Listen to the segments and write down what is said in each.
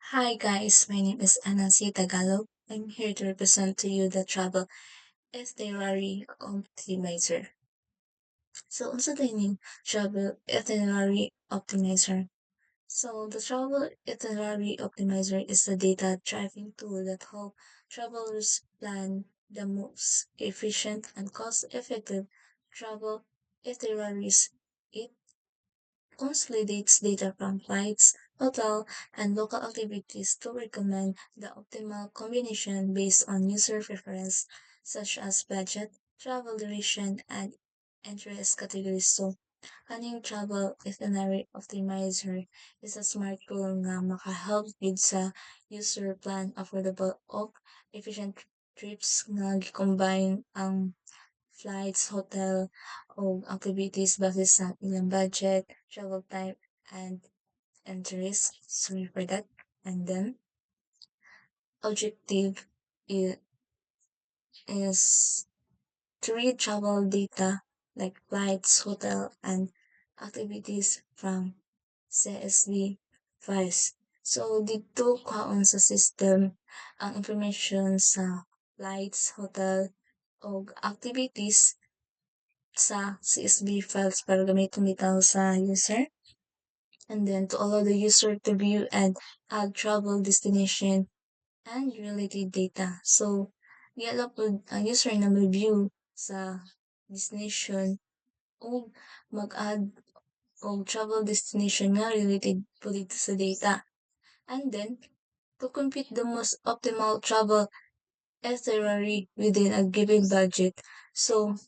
Hi guys, my name is Anansi Tagalog. I'm here to represent to you the travel itinerary optimizer. So, unsa din travel itinerary optimizer? So, the travel itinerary optimizer is a data-driving tool that helps travelers plan the most efficient and cost-effective travel itineraries. It consolidates data from flights, hotel, and local activities to recommend the optimal combination based on user preference, such as budget, travel duration, and interest categories. So, kaning travel itinerary optimizer is a smart tool nga makahelp gid sa user plan affordable o efficient trips nga gi-combine ang flights, hotel, o activities base sa ilang budget, travel time, and interest. Sorry for that. And then, objective is to read travel data like flights, hotel, and activities from CSV files. So, dito kaon sa system ang information sa flights, hotel, o activities sa CSV files para gamiton bitaw sa user. And then to allow the user to view and add travel destination and related data. So, i-allow po ang user na mag-view sa destination o mag-add o travel destination nga related po dito sa data. And then, to compute the most optimal travel itinerary within a given budget. So,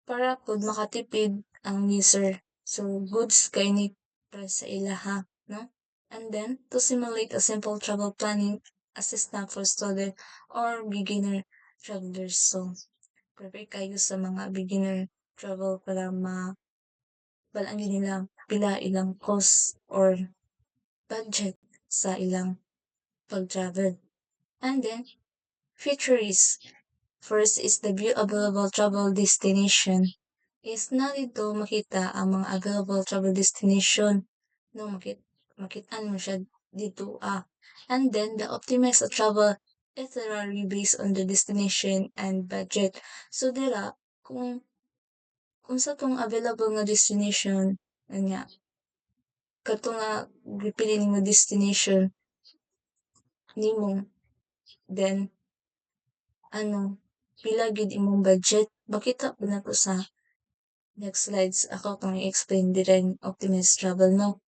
para pod makatipid ang user. So, goods kay ni para sa ilaha, no? And then, to simulate a simple travel planning assistant for student or beginner travelers. So, perfect kayo sa mga beginner travel para balaan yun nila pila ilang cost or budget sa ilang pag-travel. And then, features. First is the view available travel destination. Is na dito makita ang mga available travel destination. No, makitaan mo siya dito. And then, the optimize a travel itinerary based on the destination and budget. So, dira, kung sa tong available nga destination, nga, kato nga, pipili mo destination, nimo, then, ano, pila gid imong budget, makita po na to sa next slides. Ako kung i-explain din optimist travel, no?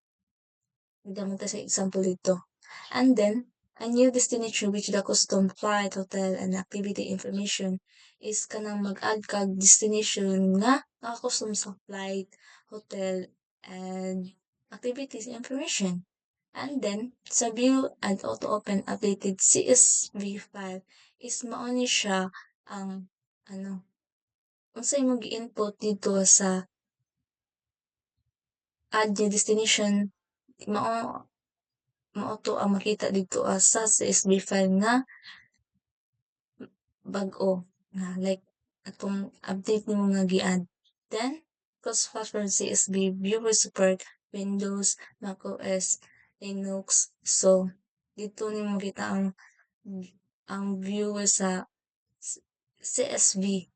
Bigyan ta sa example dito. And then, a new destination which the custom flight, hotel, and activity information is kanang mag-add kag destination nga naka-custom sa flight, hotel, and activities information. And then, sa view and auto-open updated CSV file is mauni siya ang ano, unsay mo gi-input dito sa add new destination, mao mao to ang makita dito sa CSV file nga bag-o nga like atong update nimo nga gi-add. Then, cross-platform CSV viewer support Windows, macOS, Linux. So, dito nimo kita ang viewer sa CSV,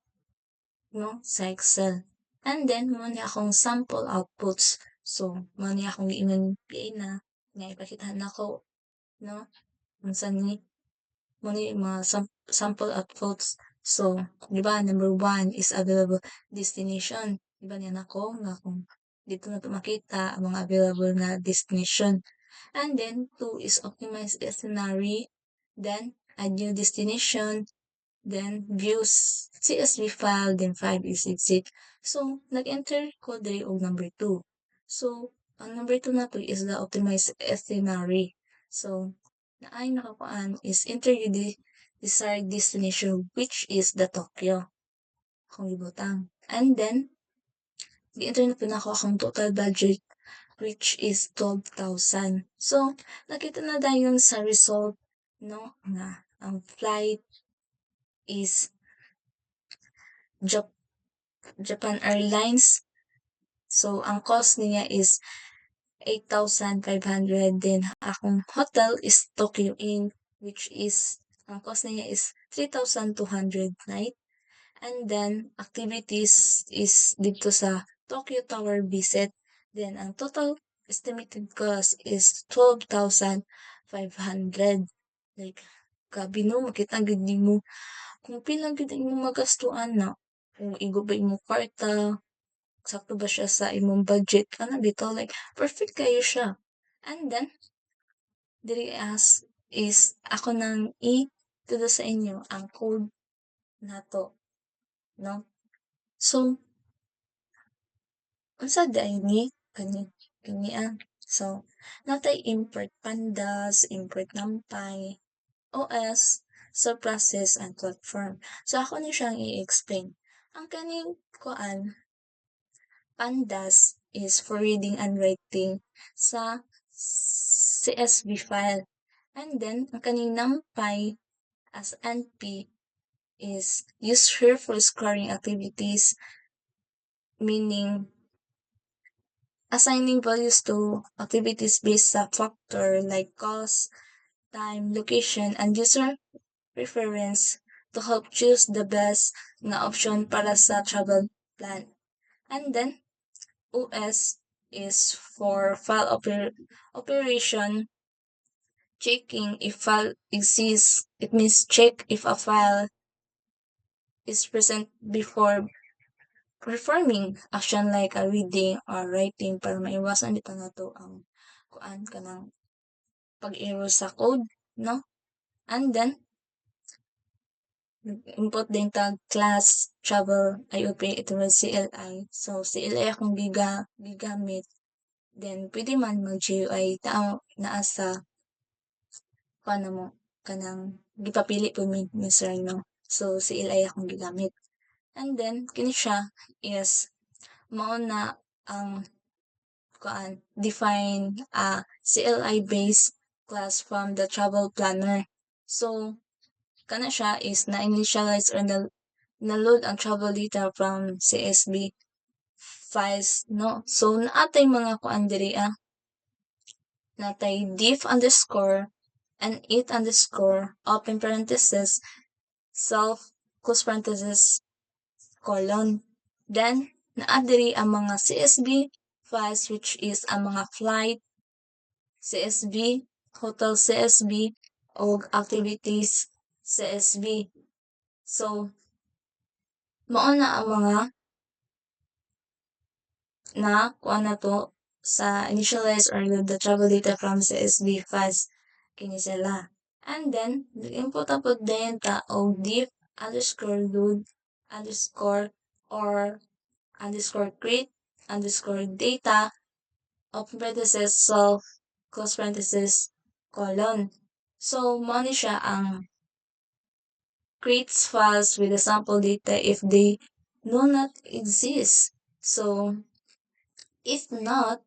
no, sa Excel. And then, mo ni akong sample outputs. So, mo ni akong giingon PA na nga ipakitahan nako, no, unsa ni mo ni mga sample outputs. So, di ba, number 1 is available destination. Di ba niyan ako nga kung dito na ito makita ang mga available na destination. And then, 2 is optimize itinerary. Then, add new destination. Then, views CSV file. Then, 5 is exit. So, nag-enter ko diri og number 2. So, ang number 2 na to is the optimized itinerary. So, naay nakakuan is enter the desired destination which is the Tokyo. Kung ibutang. And then, i-enter na po na ako akong total budget which is 12,000. So, nakita na dayon sa result, no, nga ang flight is Japan Airlines. So, ang cost niya is 8,500. Then akong hotel is Tokyo Inn, which is ang cost niya is 3,200 night. And then activities is dito sa Tokyo Tower visit. Then ang total estimated cost is 12,500. Like grabe no, makita gid nimo kung pila gid imong magastuan na. Kung igo ba imong kwarta, sakto ba siya sa imong budget, ano bitaw like perfect kayo siya. And then diri as is ako nang i-tudo sa inyo ang code nato, no? So, unsa day ni kani. So, natay import pandas, import nampay, OS, process and platform. So, ako ni siyang i-explain. Ang kaning kuan pandas is for reading and writing sa CSV file. And then, ang kaning numpy as NP is used here for scoring activities, meaning assigning values to activities based sa factor like cost, time, location, and user preference to help choose the best na option para sa travel plan. And then, OS is for file operation, checking if file exists. It means check if a file is present before performing action like a reading or writing para maiwasan dito na to ang kuan ka ng pag-error sa code, no? And then, input din tag class travel IOP ito rin CLI. So, CLI akong gigamit. Then, pwede man mag-GUI tao naa sa paano mo kanang gipapili po mi sir, no? So, CLI akong gigamit. And then, kini siya is mao na ang kuan define a CLI based class from the travel planner. So, kana siya is na-initialize or na-load ang travel data from CSV files, no? So, naatay mga kuan diri natay div underscore and it underscore open parenthesis self close parenthesis colon. Then, naa diri ang mga CSV files which is ang mga flight CSV, hotel CSV, o activities CSV. So, mao na ang mga na kuha na to sa initialize or load the travel data from CSV files kini sila. And then, nag-input upod din ta og div underscore load underscore or underscore create underscore data open parenthesis self close parenthesis colon. So, mo ni siya ang creates files with the sample data if they do not exist. So, if not,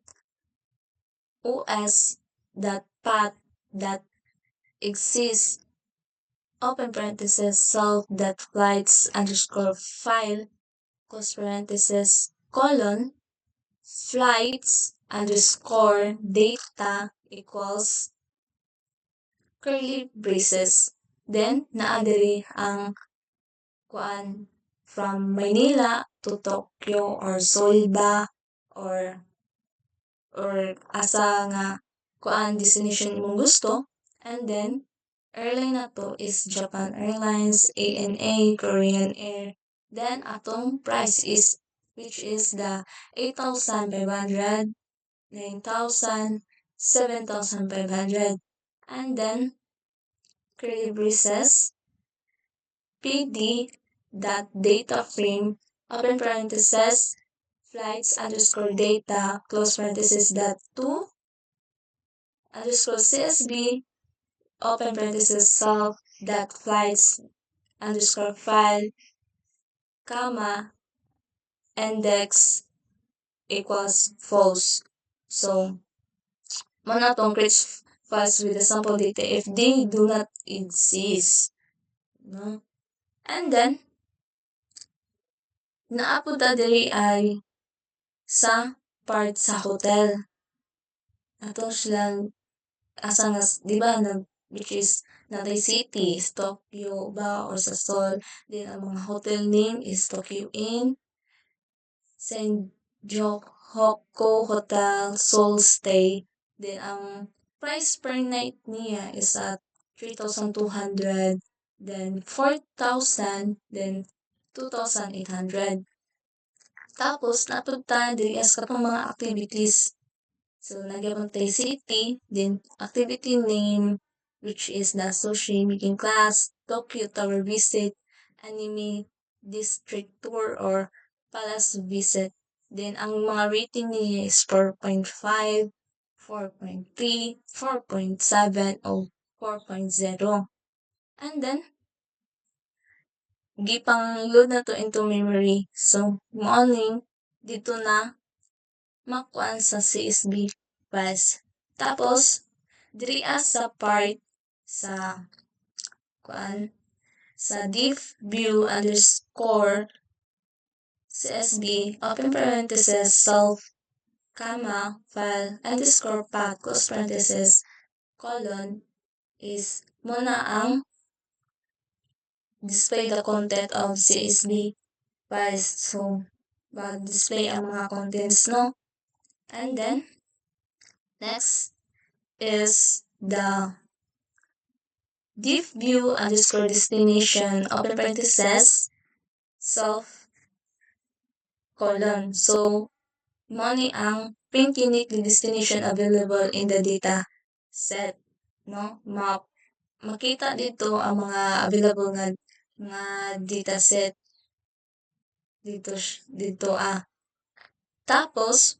os.path.exists open parenthesis self.flights underscore file close parenthesis colon flights underscore data equals curly braces. Then, naadiri ang kuan from Manila to Tokyo or Seoul ba or asa nga kuan destination imong gusto. And then, airline na to is Japan Airlines, ANA, Korean Air. Then, atong price is, which is the 8,500, 9,000, 7,500. And then, curly braces, pd.data frame, open parenthesis, flights underscore data, close parenthesis, dot 2, underscore CSV, open parenthesis, self, dot flights underscore file, comma, index equals false. So, muna tong create files with the sample data if they do not exist. No? And then, naapunta diri ay sa part sa hotel. atong silang asa nga di ba which is natay city is Tokyo ba or sa Seoul. Then ang mga hotel name is Tokyo Inn, Senjoku Hotel, Seoul Stay. Then ang price per night niya is at 3,200, then 4,000, then 2,800. Tapos napunta diri as katong mga activities. So nagyapon tay city, then activity name which is the sushi making class, Tokyo Tower visit, anime district tour or palace visit. Then ang mga rating niya is 4.5, 4.3, 4.7 o 4.0. And then gipang load na to into memory. So morning dito na makuan sa CSB bus. Tapos diri sa part sa kuan sa diff view underscore CSB open parenthesis self comma file underscore path close parenthesis colon is muna ang display the content of CSB files. So mag-display ang mga contents, no? And then next is the diff view underscore destination open parenthesis self colon. So money ang pink unique destination available in the data set, no? Makita dito ang mga available nga data set dito tapos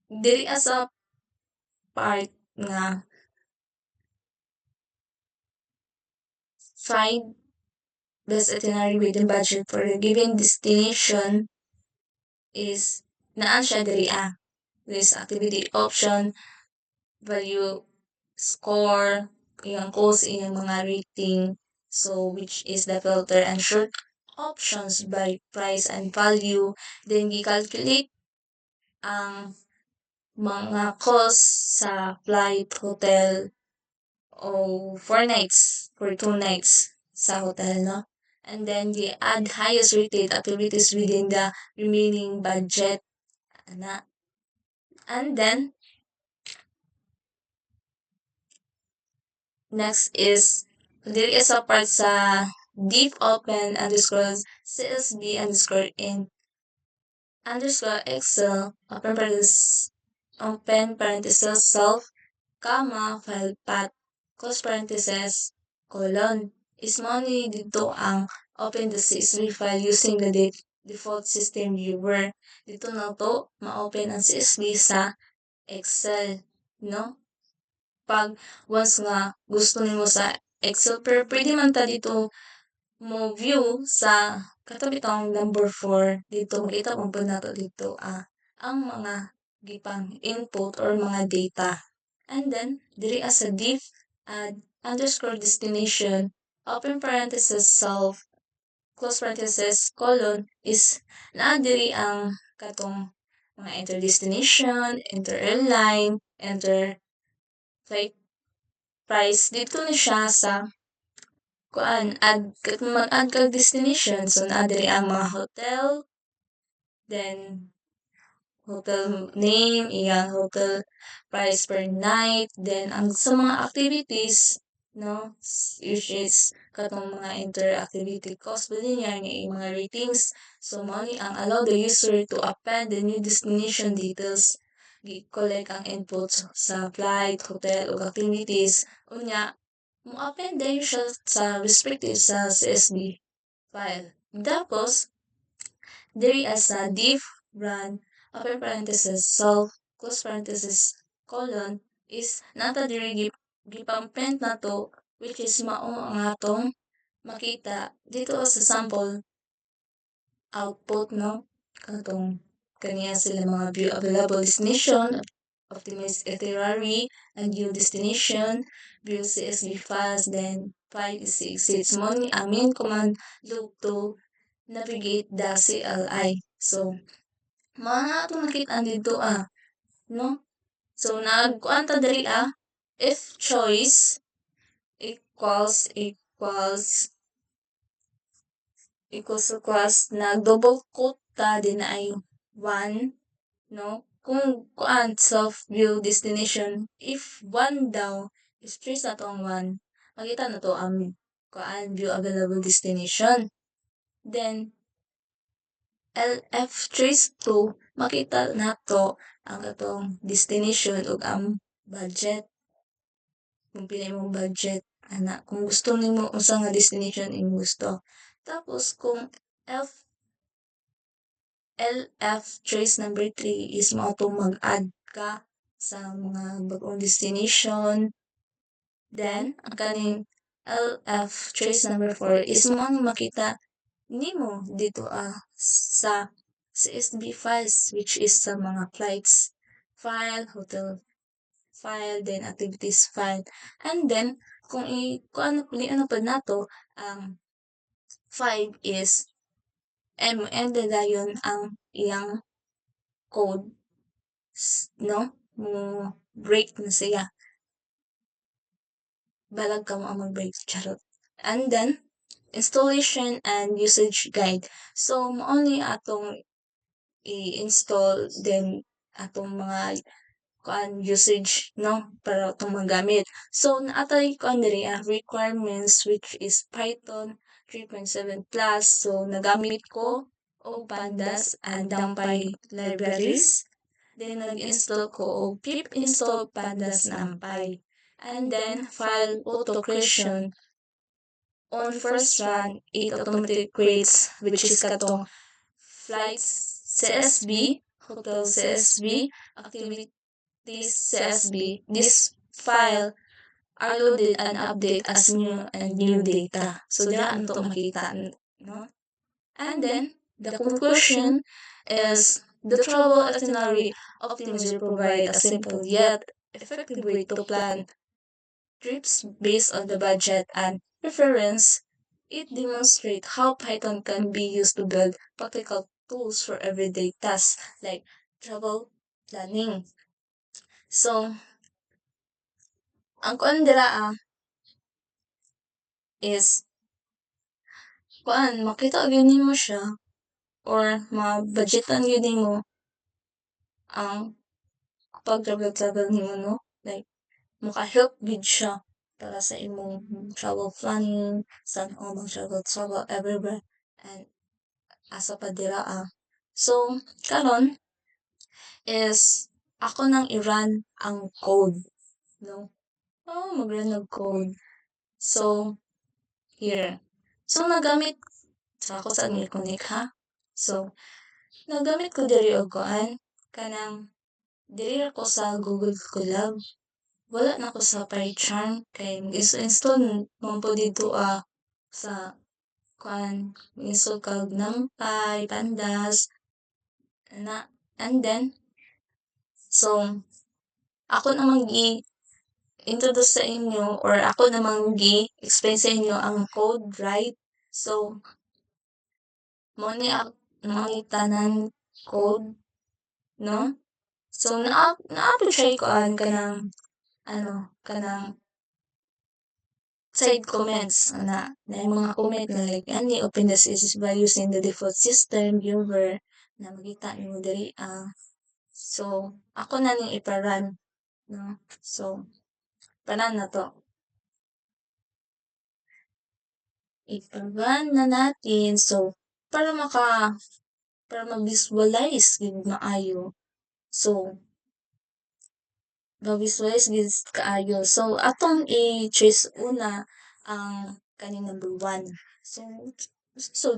diri sa part nga find best itinerary within budget for a given destination is naan siya diri this activity option value score iyang cost iyang mga rating, so which is the filter and short options by price and value, then gi-calculate ang mga cost sa flight, hotel o 4 nights for 2 nights sa hotel, no? And then the add highest rated activities within the remaining budget. And then next is diri sa part sa div open underscore CSB underscore in underscore Excel open parenthesis self comma file path close parenthesis colon is money dito ang open the CSV file using the default system viewer. Dito na to ma-open ang CSV sa Excel, no? Pag once nga gusto nimo sa Excel, pero pwede man ta dito mo view sa katabi tang number 4 dito makita mo po nato dito ang mga gipang input or mga data. And then diri sa div add underscore destination open parenthesis self close parenthesis colon is naa diri ang katong mga enter destination, enter airline, enter flight price. Dito na siya sa mag-add kag destination. So naa diri ang mga hotel, then hotel name, iyang hotel price per night, then ang sa mga activities, no, which is katong mga interactivity cost ba din yan yung mga ratings. So mao ni ang allow the user to append the new destination details, gi-collect ang inputs sa flight, hotel ug activities. Unya mo append din siya sa respective sa CSV file. Tapos diri sa div run open parenthesis self close parenthesis colon is nata diri gipamprint na to, which is mao ang atong makita dito sa sample output, no? Katong kaniya sila mga view available destination, optimize itinerary, and view destination, view CSV files, then 5 is 6 mo ni ang main command loop to navigate the CLI. So mga itong nakita dito no? So nagkuan ta diri if choice equals nag-double quote ta din na ay 1, no? Kung kuan self-view destination, if 1 daw, is trace na to ang 1, makita na to ang kuan view available destination. Then, LF trace 2, makita na to ang atong destination ug ang budget. Kung pila imong budget, ana. Kung gusto nimo unsa nga destination imong gusto. Tapos, kung F LF trace number 3 is mao to mag-add ka sa mga bag-ong destination. Then, ang kaning LF trace number 4 is mo ang makita nimo dito sa CSV files, which is sa mga flights file, hotel file, then activities file. And then, kung ano pa nato, ang 5 is and dayon ang iyang code, no? Mo break na siya. Balag ka mo ang mag-break, charot. And then, installation and usage guide. So, mao ni atong i-install then atong mga kuan usage, no, para itong magamit. So naatay kuan diri requirements, which is Python 3.7 plus. So nagamit ko og pandas and numpy libraries. Then nag-install ko og pip install pandas numpy. And then file auto creation. On first run, it automatically creates, which is katong flights CSV, hotel CSV, activity this CSV, this file are loaded and updated as new data. So dira anto makita, no? And then the conclusion is the travel itinerary optimizer provide a simple yet effective way to plan trips based on the budget and preference. It demonstrates how Python can be used to build practical tools for everyday tasks like travel planning. So, ang kuan dira is kuan makita gyud nimo siya or ma-budgetan gyud nimo ang pag-travel nimo, no? Like maka-help gyud siya para sa imong travel planning, saan ka mag-travel everywhere, and asa pa dira So, karon is ako nang i-run ang code, no? Mag-run ng code. So, here. So, nagamit sa ako sa connect ha. So, nagamit ko diri og kuan kanang diri ako sa Google Colab. Wala na ako sa PyCharm kay mag-install man po dito sa kuan install kag NumPy, Pandas na, and then so ako namang i-introduce sa inyo or ako namang gi-explain sa inyo ang code, right? So mo ni tanan code, no? So na-appreciate ko kanang kanang side comments na yung mga comment na like ani open the CSS by using the default system viewer na makita nimo diri so ako na ning ipa-run, no? So panan na to, ipa-run na natin. So para ma-visualize gid maayo. So ma-visualize gid kaayo. So atong i-choose una ang kaning number 1. So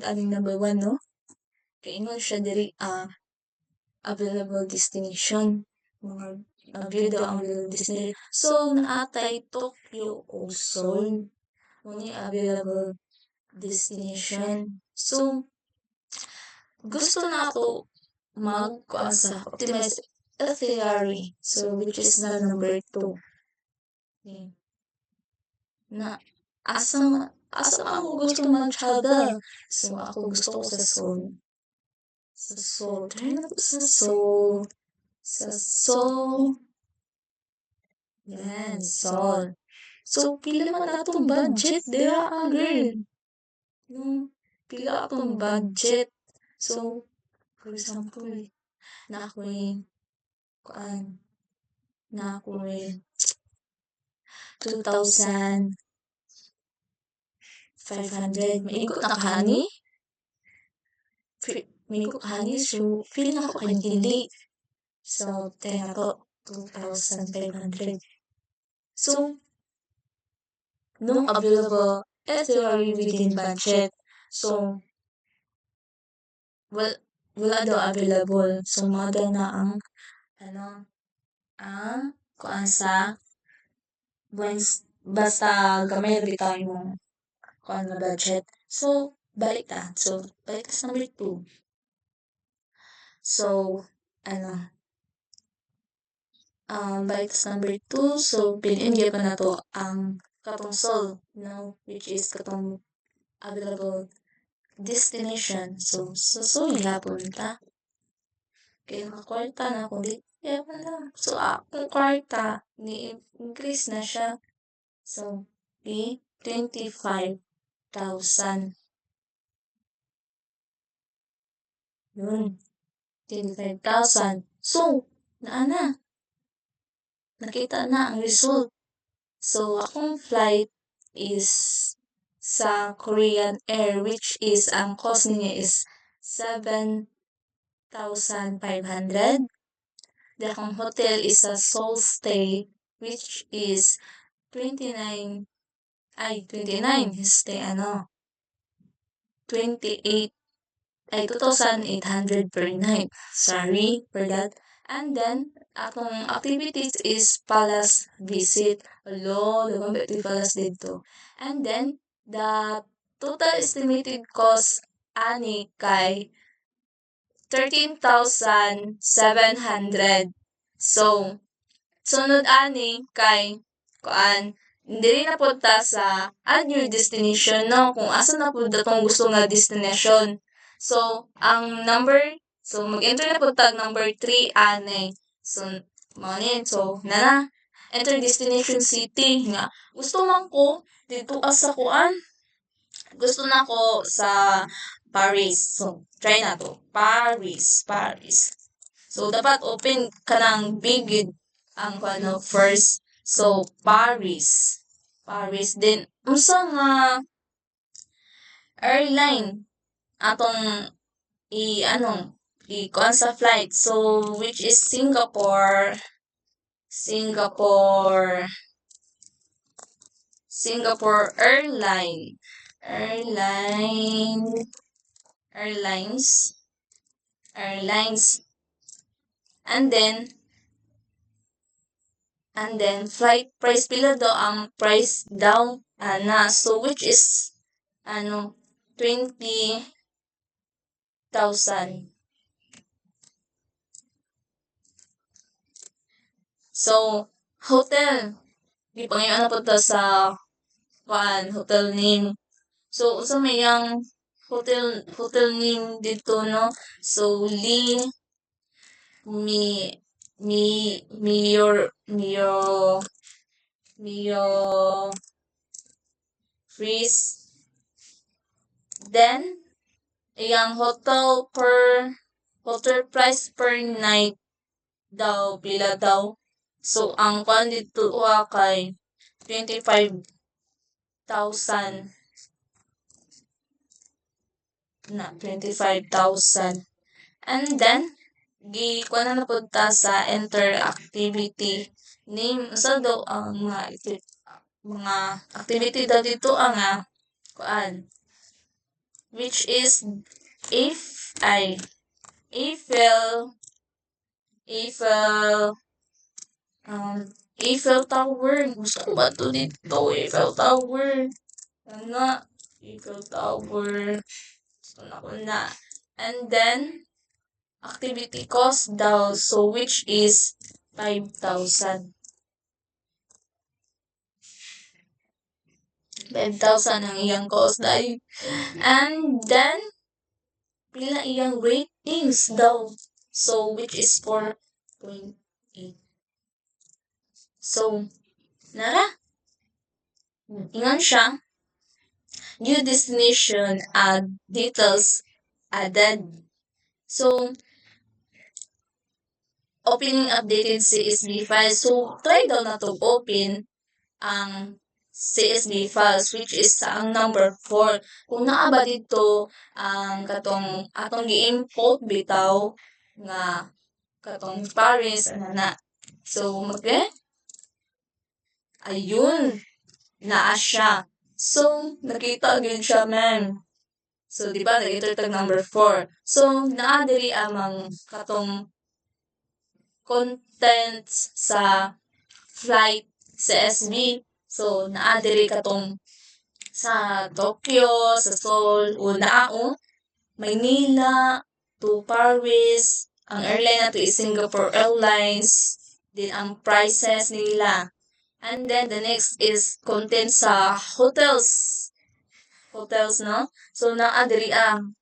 aning number 1, no? Kay ingon siya diri available destination. Mga view daw ang available destination. So naatay Tokyo o Seoul. Muni available destination. So gusto na ako magkuan sa optimize itinerary. So which is the number 2. Na asa ako gusto mag-travel. So ako gusto ko sa Seoul. Sa Seoul. Try na ko sa Seoul. sa Seoul. Yan, Seoul. So, pila man atong budget dira ang girl. Yung pila atong budget. So, for example, na ako'y kuan na ako'y 2,500. Maigot na kahani? Maigot kahani. So, feel na ako kagindi. So, tenga to, 2,500. So, nung available, very within budget. So, wala daw available. So, mada na ang, kuan sa, basta gamay bitaw yung kuan na budget. So, balik ta. So, balik ta sa number 2. So, balik sa number 2. So, piliin gyud na to ang katong Seoul, which is katong available destination. So, sa Seoul gihapon ta. Kaya nakakwarta na ako di. Kaya wala. So, akong kwarta, ni-increase na siya. So, 25,000. Yun. 25,000. So, naana. Nakita na ang result. So, akong flight is sa Korean Air, which is, ang cost niya is 7,500. The akong hotel is a Seoul stay, which is 29, stay 2,800 per night. Sorry for that. And then, akong activities is palace visit. Hello, dagang beto palace dito. And then, the total estimated cost ani kay 13,700. So, sunod ani kay kuan dili na pud ta sa add your destination no kung asa na pud atong gusto nga destination. So, ang number, so mag-enter na pud tag number 3 ani. So, mao ni. So, enter destination city nga gusto man ko dito sa kuan. Gusto na ko sa Paris. So, try na to. Paris. So, dapat open ka ng big ang first. So, Paris. Then, unsa nga airline atong kuan sa flight. So, which is Singapore Airlines. And then flight price pila daw ang price daw na so which is 20,000. So, hotel. Di pa ngayon na po ta sa hotel name. So, unsa may ang hotel name dito, no? So, Freeze. Then, iyang hotel price per night daw, pila daw. So, ang kwan dito kay 25,000. 25,000. And then, kuan na pud ta sa enter activity name. Usa daw ang mga activity daw dito ang kuan which is Eiffel Tower. Gusto ko ba ito dito? Eiffel Tower. Eiffel Tower. Gusto na ko na. And then, activity cost daw. So, which is 5,000. 5,000 ang iyang cost dahil. And then, pila iyang ratings daw. So, which is for 0.8. So, nara, ingon siya, new destination add details added. So, opening updated CSV file. So, try daw na to open ang CSV files which is ang number 4. Kung naa ba dito ang katong atong gi-import bitaw nga katong Paris ana. So, ayun, naa siya. So, nakita gyud siya man. So, di ba, nag-enter tag number 4. So, naa diri amang katong contents sa flight CSV. So, naa diri katong sa Tokyo, sa Seoul, o naa Maynila to Paris. Ang airline nato is Singapore Airlines. Then, ang prices nila. And then, the next is content sa hotels. Hotels, no? So, naa diri ang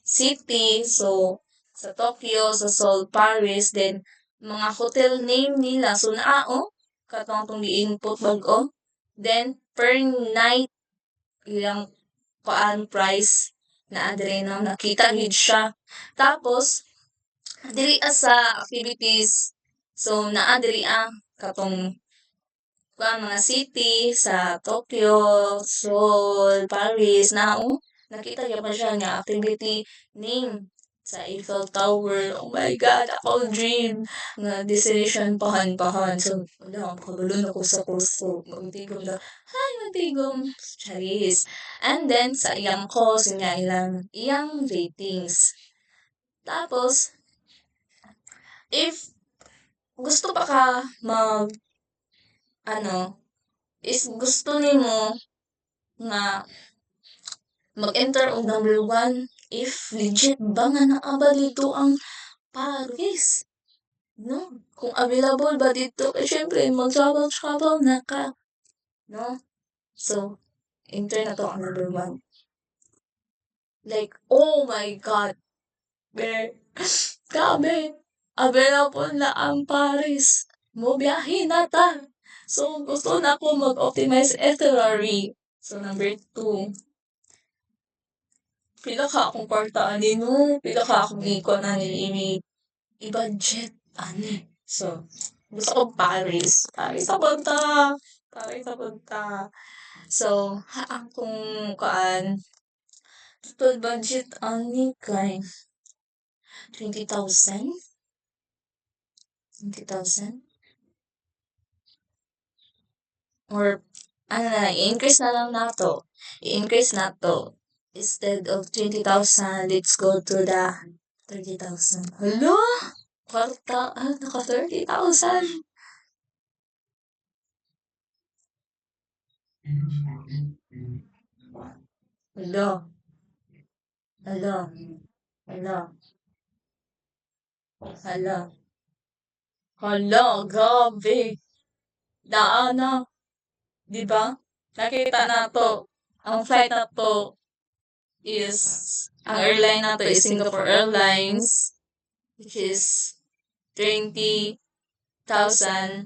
city. So, sa Tokyo, sa Seoul, Paris. Then, mga hotel name nila. So, naa, katong itong gi-input bag-o. Then, per night, ilang price na diri no, nakita gid siya. Tapos, diri sa activities, so naa diri katong mga city sa Tokyo, Seoul, Paris, nakita niya pa siya nga activity name sa Eiffel Tower. Oh my God, ako dream nga destination pahan-pahan. So, wala, kabalon ako sa kurso. Magtigom na, hi, magtigom. Charis. And then, sa iyang course, nga iyang ratings. Tapos, if gusto pa ka is gusto nimo nga mag-enter og number 1 if legit ba nga naa ba dito ang Paris. No? Kung available ba dito, syempre, mag-travel na ka. No? So, enter na to ang number 1. Like, oh my God. Grabe. Available na ang Paris. Mo biyahe na ta. So, gusto na ko mag-optimize itinerary. So, number 2. Pila ka akong kwarta ani no? Pila ka akong ikon ani i-budget ani. So, gusto ko Paris. Paris sa punta. Paris sa punta. So, akong total budget ani kay 20,000. 20,000? Or, i-increase na lang nato. I-increase nato. Instead of 20,000, let's go to the 30,000. Hala! Kwarta, naka 30,000. Hala. Hala. Hala. Hala. Hala, grabe. Daana. Di ba? Nakita na to. Ang flight na to is, ang airline na to is Singapore Airlines, which is 20,000.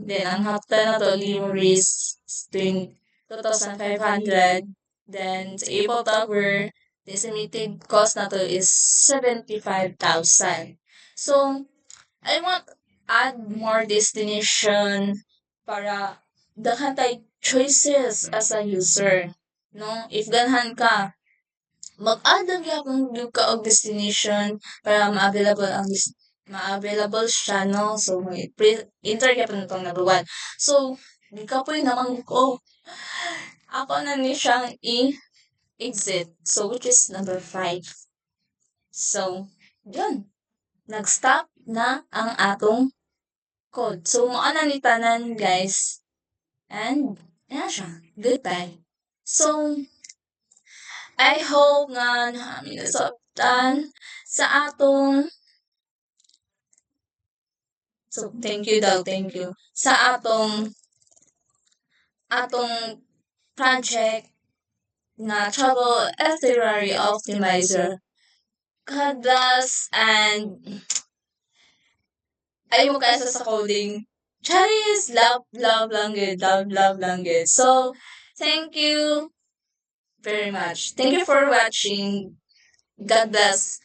Then, ang hotel na to, Limeris, 2,500. Then, sa Eiffel Tower, the estimated cost na to is 75,000. So, I want add more destination para daghan tay choices as a user. No? If ganahan ka, mag-add ang yapon ka og destination para ma-available siya, no? So, enter ka pa itong number 1. So, di ka po naman ko. Ako na ni siyang exit. So, which is number 5. So, yun. Nag-stop na ang atong code. So, maana ni tanan, guys. And, yan siya. Goodbye. So, I hope nga namin nasabtan sa atong thank you daw, thank you. Sa atong project na Travel Itinerary Optimizer. God bless and ayaw mo kaasa sa coding. Charis, love lang good, love lang good. So, thank you very much. Thank you for watching. God bless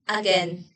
again.